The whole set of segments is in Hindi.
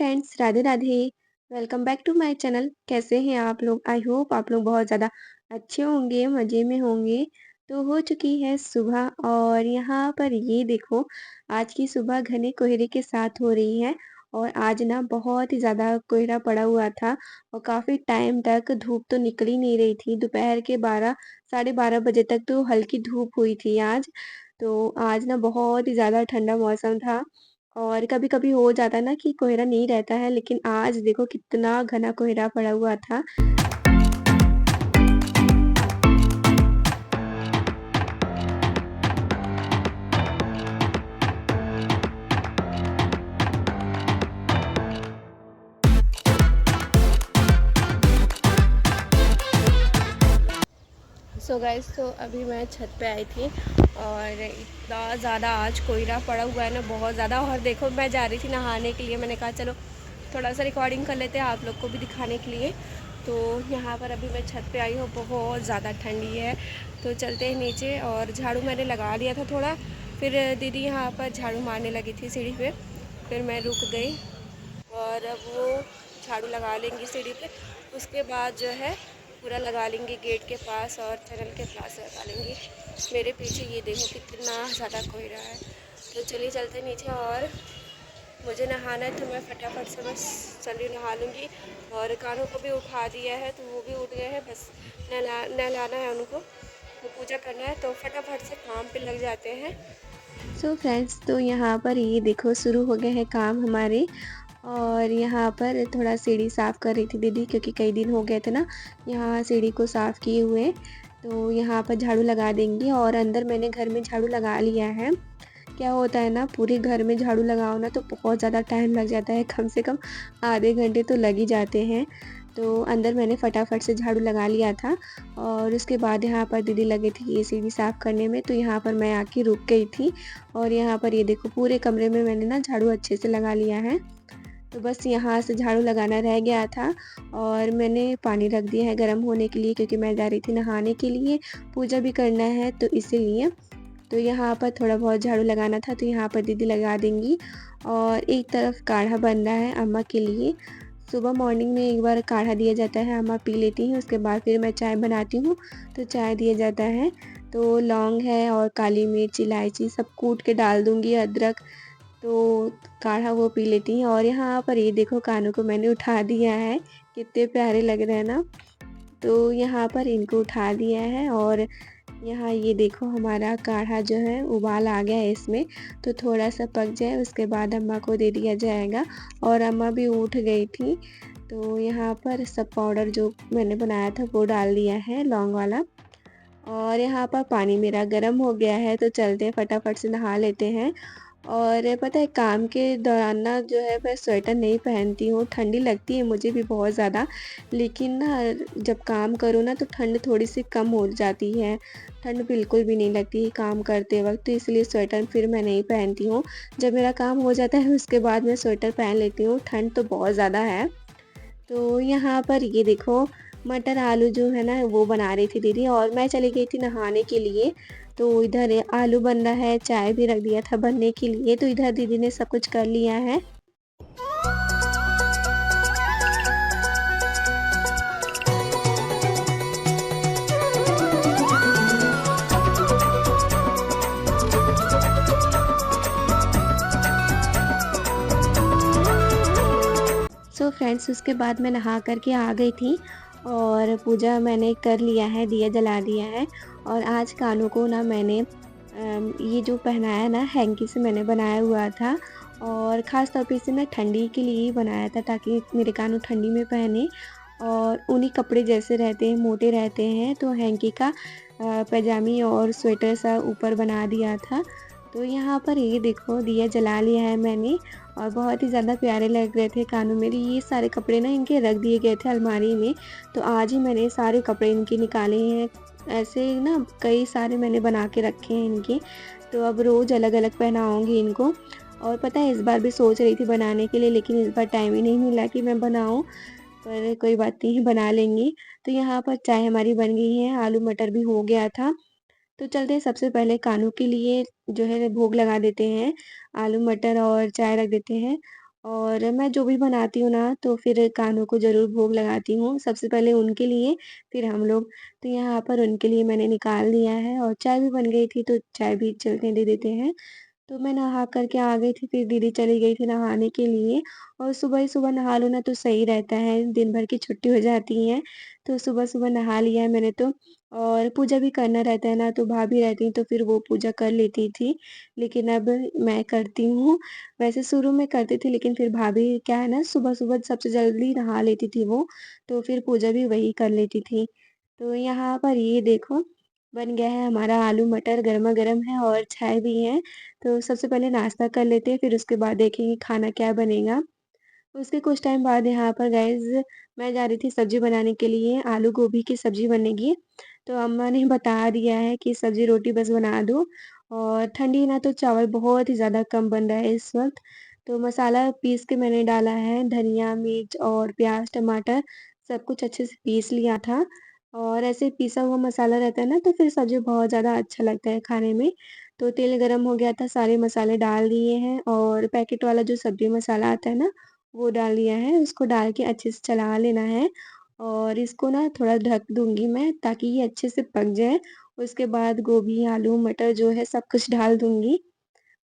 Friends, Radhe Radhe. Welcome back to my channel. कैसे हैं आप लोग? आई होप आप लोग बहुत ज़्यादा अच्छे होंगे, मज़े में होंगे। तो हो चुकी है सुबह और यहाँ पर ये देखो, आज की सुबह घने कोहरे के साथ हो रही है। और आज ना बहुत ही ज़्यादा कोहरा पड़ा हुआ था और काफ़ी टाइम तक धूप तो निकल ही नहीं रही थी। दोपहर के 12 साढ़े 12 बजे तक तो हल्की धूप हुई थी आज। तो आज ना बहुत ही ज़्यादा ठंडा मौसम था। और कभी-कभी हो जाता है ना कि कोहरा नहीं रहता है, लेकिन आज देखो कितना घना कोहरा पड़ा हुआ था। सो गाइस, तो अभी मैं छत पे आई थी और इतना ज़्यादा आज कोहरा पड़ा हुआ है ना, बहुत ज़्यादा। और देखो, मैं जा रही थी नहाने के लिए। मैंने कहा चलो थोड़ा सा रिकॉर्डिंग कर लेते हैं आप लोग को भी दिखाने के लिए। तो यहाँ पर अभी मैं छत पे आई हूँ, बहुत ज़्यादा ठंडी है। तो चलते हैं नीचे। और झाड़ू मैंने लगा लिया था थोड़ा, फिर दीदी यहाँ पर झाड़ू मारने लगी थी सीढ़ी पे, फिर मैं रुक गई। और अब वो झाड़ू लगा लेंगी सीढ़ी पे, उसके बाद जो है पूरा लगा लेंगी गेट के पास और चैनल के पास लगा लेंगी। मेरे पीछे ये देखो कितना ज़्यादा कोहरा है। तो चलिए चलते हैं नीचे। और मुझे नहाना है तो मैं फटाफट से बस चली नहा लूँगी। और कानों को भी उठा दिया है तो वो भी उठ गए हैं, बस नहलाना है उनको, तो पूजा करना है, तो फटाफट से काम पे लग जाते हैं। सो फ्रेंड्स, तो यहाँ पर ये देखो शुरू हो गए हैं काम हमारे। और यहाँ पर थोड़ा सीढ़ी साफ़ कर रही थी दीदी, क्योंकि कई दिन हो गए थे ना यहाँ सीढ़ी को साफ़ किए हुए। तो यहाँ पर झाड़ू लगा देंगी और अंदर मैंने घर में झाड़ू लगा लिया है। क्या होता है ना, पूरे घर में झाड़ू लगाओ ना तो बहुत ज़्यादा टाइम लग जाता है, कम से कम आधे घंटे तो लग ही जाते हैं। तो अंदर मैंने फटाफट से झाड़ू लगा लिया था और उसके बाद यहाँ पर दीदी लगे थे ये सीढ़ी साफ़ करने में, तो यहाँ पर मैं आके रुक गई थी। और यहाँ पर ये देखो पूरे कमरे में मैंने ना झाड़ू अच्छे से लगा लिया है। तो बस यहाँ से झाड़ू लगाना रह गया था और मैंने पानी रख दिया है गर्म होने के लिए, क्योंकि मैं जा रही थी नहाने के लिए, पूजा भी करना है तो इसीलिए। तो यहाँ पर थोड़ा बहुत झाड़ू लगाना था, तो यहाँ पर दीदी लगा देंगी। और एक तरफ काढ़ा बन रहा है अम्मा के लिए। सुबह मॉर्निंग में एक बार काढ़ा दिया जाता है, अम्मा पी लेती हैं, उसके बाद फिर मैं चाय बनाती हूँ तो चाय दिया जाता है। तो लौंग है और काली मिर्च, इलायची सब कूट के डाल दूँगी, अदरक, तो काढ़ा वो पी लेती हैं। और यहाँ पर ये देखो कानों को मैंने उठा दिया है, कितने प्यारे लग रहे हैं ना। तो यहाँ पर इनको उठा दिया है और यहाँ ये देखो हमारा काढ़ा जो है उबाल आ गया है इसमें, तो थोड़ा सा पक जाए उसके बाद अम्मा को दे दिया जाएगा। और अम्मा भी उठ गई थी। तो यहाँ पर सब पाउडर जो मैंने बनाया था वो डाल दिया है, लौंग वाला। और यहाँ पर पानी मेरा गर्म हो गया है, तो चलते हैं फटाफट से नहा लेते हैं। और पता है, काम के दौरान ना जो है मैं स्वेटर नहीं पहनती हूँ, ठंडी लगती है मुझे भी बहुत ज़्यादा। लेकिन ना जब काम करो ना तो ठंड थोड़ी-सी कम हो जाती है। ठंड बिल्कुल भी नहीं लगती है काम करते वक़्त, तो इसलिए स्वेटर फिर मैं नहीं पहनती हूँ। जब मेरा काम हो जाता है उसके बाद मैं स्वेटर पहन लेती हूँ, ठंड तो बहुत ज़्यादा है। तो यहाँ पर ये देखो मटर आलू जो है ना वो बना रही थी दीदी और मैं चली गई थी नहाने के लिए। तो इधर आलू बन रहा है, चाय भी रख दिया था बनने के लिए, तो इधर दीदी ने सब कुछ कर लिया है। सो फ्रेंड्स, उसके बाद मैं नहा कर के आ गई थी और पूजा मैंने कर लिया है, दिया जला दिया है। और आज कानों को ना मैंने ये जो पहनाया ना हैंकी से मैंने बनाया हुआ था। और ख़ास तौर पे इसे मैं ठंडी के लिए ही बनाया था, ताकि मेरे कानों ठंडी में पहने। और ऊनी कपड़े जैसे रहते हैं, मोटे रहते हैं, तो हैंकी का पैजामी और स्वेटर सा ऊपर बना दिया था। तो यहाँ पर ये देखो दिया जला लिया है मैंने और बहुत ही ज़्यादा प्यारे लग रहे थे कानों मेरे। ये सारे कपड़े ना इनके रख दिए गए थे अलमारी में, तो आज ही मैंने सारे कपड़े इनके निकाले हैं। ऐसे ना कई सारे मैंने बना के रखे हैं इनके, तो अब रोज़ अलग-अलग पहनाऊँगी इनको। और पता है, इस बार भी सोच रही थी बनाने के लिए, लेकिन इस बार टाइम ही नहीं मिला कि मैं बनाऊँ, पर कोई बात नहीं, बना लेंगी। तो यहाँ पर चाय हमारी बन गई है, आलू मटर भी हो गया था। तो चलते हैं सबसे पहले कानों के लिए जो है भोग लगा देते हैं, आलू मटर और चाय रख देते हैं। और मैं जो भी बनाती हूँ ना, तो फिर कान्हों को ज़रूर भोग लगाती हूँ। सबसे पहले उनके लिए, फिर हम लोग। तो यहाँ पर उनके लिए मैंने निकाल दिया है और चाय भी बन गई थी, तो चाय भी चलते दे देते हैं। तो मैं नहा कर के आ गई थी, फिर दीदी चली गई थी नहाने के लिए और सुबह ही सुबह नहा लो ना तो सही रहता है, दिन भर की छुट्टी हो जाती है। तो सुबह-सुबह नहा लिया है मैंने तो और पूजा भी करना रहता है ना, तो भाभी रहती तो फिर वो पूजा कर लेती थी, लेकिन अब मैं करती हूँ। वैसे शुरू में करती थी लेकिन फिर भाभी क्या है ना सुबह-सुबह सबसे जल्दी नहा लेती थी वो, तो फिर पूजा भी वही कर लेती थी। तो यहाँ पर ये देखो, बन गया है हमारा आलू मटर गरमा-गरम है और चाय भी है। तो सबसे पहले नाश्ता कर लेते हैं, फिर उसके बाद देखेंगे खाना क्या बनेगा। उसके कुछ टाइम बाद यहाँ पर गाइज़ मैं जा रही थी सब्ज़ी बनाने के लिए, आलू गोभी की सब्ज़ी बनेगी। तो अम्मा ने बता दिया है कि सब्ज़ी रोटी बस बना दो और ठंडी है ना तो चावल बहुत ही ज़्यादा कम बन रहा है इस वक़्त। तो मसाला पीस के मैंने डाला है, धनिया, मिर्च और प्याज़, टमाटर सब कुछ अच्छे से पीस लिया था। और ऐसे पिसा हुआ मसाला रहता है ना तो फिर सब्ज़ी बहुत ज़्यादा अच्छा लगता है खाने में। तो तेल गरम हो गया था, सारे मसाले डाल दिए हैं और पैकेट वाला जो सब्ज़ी मसाला आता है ना वो डाल दिया है, उसको डाल के अच्छे से चला लेना है और इसको ना थोड़ा ढक दूँगी मैं ताकि ये अच्छे से पक जाए। उसके बाद गोभी, आलू, मटर जो है सब कुछ डाल दूँगी।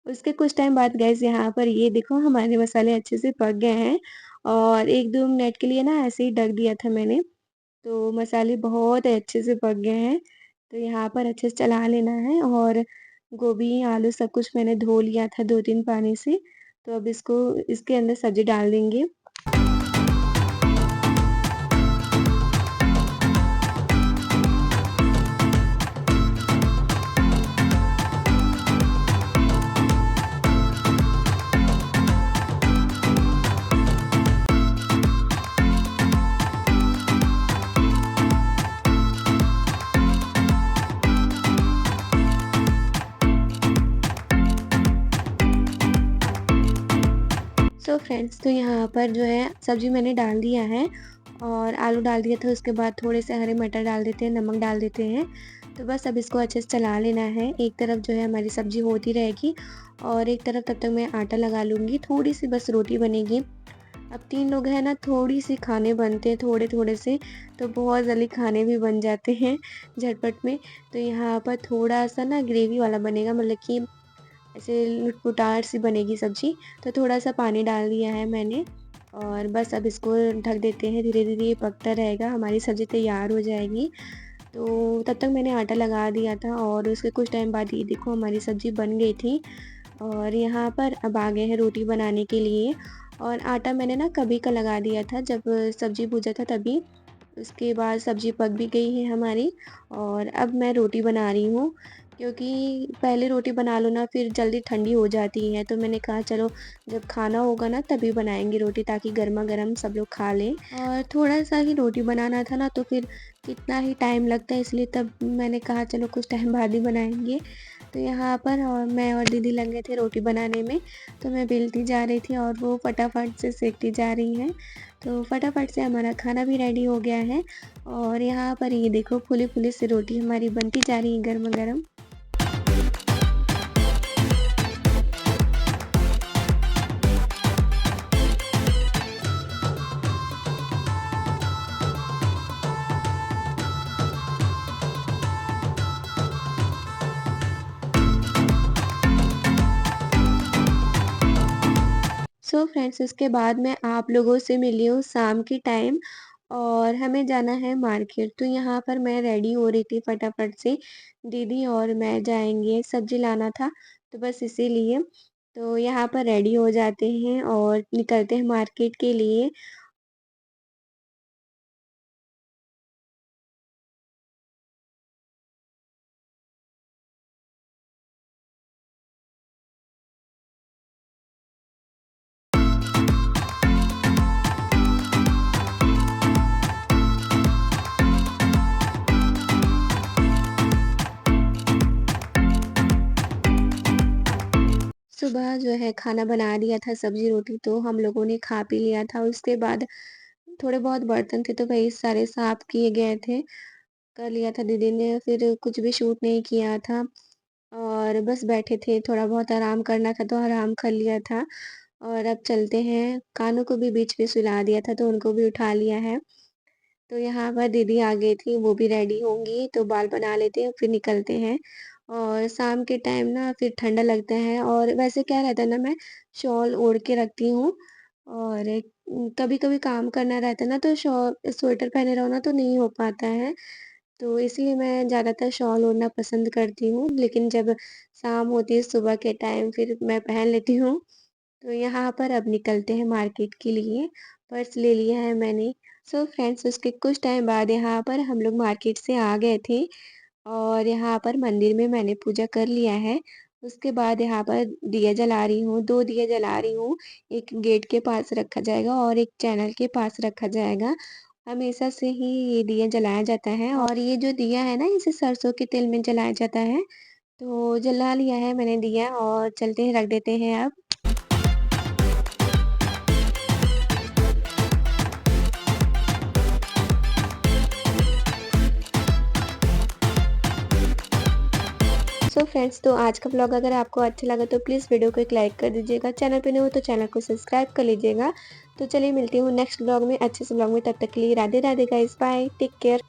उसके कुछ टाइम बाद गैस यहाँ पर ये देखो हमारे मसाले अच्छे से पक गए हैं और 1-2 मिनट के लिए ना ऐसे ही ढक दिया था मैंने, तो मसाले बहुत अच्छे से पक गए हैं। तो यहाँ पर अच्छे से चला लेना है और गोभी, आलू सब कुछ मैंने धो लिया था 2-3 पानी से, तो अब इसको इसके अंदर सब्ज़ी डाल देंगे। सो फ्रेंड्स तो यहाँ पर जो है सब्ज़ी मैंने डाल दिया है और आलू डाल दिया था, उसके बाद थोड़े से हरे मटर डाल देते हैं, नमक डाल देते हैं। तो बस अब इसको अच्छे से चला लेना है। एक तरफ जो है हमारी सब्ज़ी होती रहेगी और एक तरफ तब तक मैं आटा लगा लूँगी, थोड़ी-सी बस रोटी बनेगी। अब 3 लोग हैं ना, थोड़ी-सी खाने बनते हैं थोड़े-थोड़े से, तो बहुत जल्दी खाने भी बन जाते हैं झटपट में। तो यहाँ पर थोड़ा-सा ना ग्रेवी वाला बनेगा, मतलब कि ऐसे लुटपुटार सी बनेगी सब्ज़ी, तो थोड़ा-सा पानी डाल दिया है मैंने और बस अब इसको ढक देते हैं, धीरे-धीरे ये पकता रहेगा, हमारी सब्ज़ी तैयार हो जाएगी। तो तब तक मैंने आटा लगा दिया था और उसके कुछ टाइम बाद ये देखो हमारी सब्ज़ी बन गई थी और यहाँ पर अब आ गए हैं रोटी बनाने के लिए और आटा मैंने ना कभी का लगा दिया था, जब सब्ज़ी भूजा था तभी। उसके बाद सब्ज़ी पक भी गई है हमारी और अब मैं रोटी बना रही हूँ, क्योंकि पहले रोटी बना लो ना फिर जल्दी ठंडी हो जाती है। तो मैंने कहा चलो जब खाना होगा ना तभी बनाएँगे रोटी ताकि गरमा-गरम सब लोग खा लें। और थोड़ा-सा ही रोटी बनाना था ना तो फिर कितना ही टाइम लगता है, इसलिए तब मैंने कहा चलो कुछ टाइम बाद ही बनाएँगे। तो यहाँ पर और मैं और दीदी लग गए थे रोटी बनाने में, तो मैं बेलती जा रही थी और वो फटाफट से सेकती जा रही हैं। तो फटाफट से हमारा खाना भी रेडी हो गया है और यहाँ पर ये देखो फूली-फूली सी रोटी हमारी बनती जा रही है गरमा-गरम। सो फ्रेंड्स उसके बाद मैं आप लोगों से मिली हूँ शाम के टाइम और हमें जाना है मार्केट। तो यहाँ पर मैं रेडी हो रही थी फटाफट से, दीदी और मैं जाएँगे, सब्ज़ी लाना था, तो बस इसीलिए। तो यहाँ पर रेडी हो जाते हैं और निकलते हैं मार्केट के लिए। सुबह जो है खाना बना दिया था सब्ज़ी-रोटी, तो हम लोगों ने खा पी लिया था। उसके बाद थोड़े बहुत बर्तन थे तो वही सारे साफ़ किए गए थे, कर लिया था दीदी ने, फिर कुछ भी शूट नहीं किया था और बस बैठे थे, थोड़ा बहुत आराम करना था तो आराम कर लिया था। और अब चलते हैं। कानों को भी बीच में सुला दिया था तो उनको भी उठा लिया है। तो यहाँ पर दीदी आ गई थी, वो भी रेडी होंगी तो बाल बना लेते हैं फिर निकलते हैं। और शाम के टाइम ना फिर ठंडा लगता है और वैसे क्या रहता है ना, मैं शॉल ओढ़ के रखती हूँ। और कभी-कभी काम करना रहता है ना तो स्वेटर पहने रहो ना तो नहीं हो पाता है। तो इसलिए मैं ज़्यादातर शॉल ओढ़ना पसंद करती हूँ, लेकिन जब शाम होती है सुबह के टाइम फिर मैं पहन लेती हूँ। तो यहाँ पर अब निकलते हैं मार्केट के लिए, पर्स ले लिया है मैंने। सो फ्रेंड्स उसके कुछ टाइम बाद यहाँ पर हम लोग मार्केट से आ गए थे और यहाँ पर मंदिर में मैंने पूजा कर लिया है। उसके बाद यहाँ पर दिया जला रही हूँ, 2 दिया जला रही हूँ। एक गेट के पास रखा जाएगा और एक चैनल के पास रखा जाएगा। हमेशा से ही ये दिया जलाया जाता है और ये जो दिया है ना इसे सरसों के तेल में जलाया जाता है। तो जला लिया है मैंने दिया और चलते हैं रख देते हैं अब। सो फ्रेंड्स तो आज का ब्लॉग अगर आपको अच्छा लगा तो प्लीज़ वीडियो को एक लाइक कर दीजिएगा। चैनल पे नए हो तो चैनल को सब्सक्राइब कर लीजिएगा। तो चलिए मिलती हूँ नेक्स्ट ब्लॉग में अच्छे से ब्लॉग में, तब तक के लिए Radhe Radhe guys, bye, take care.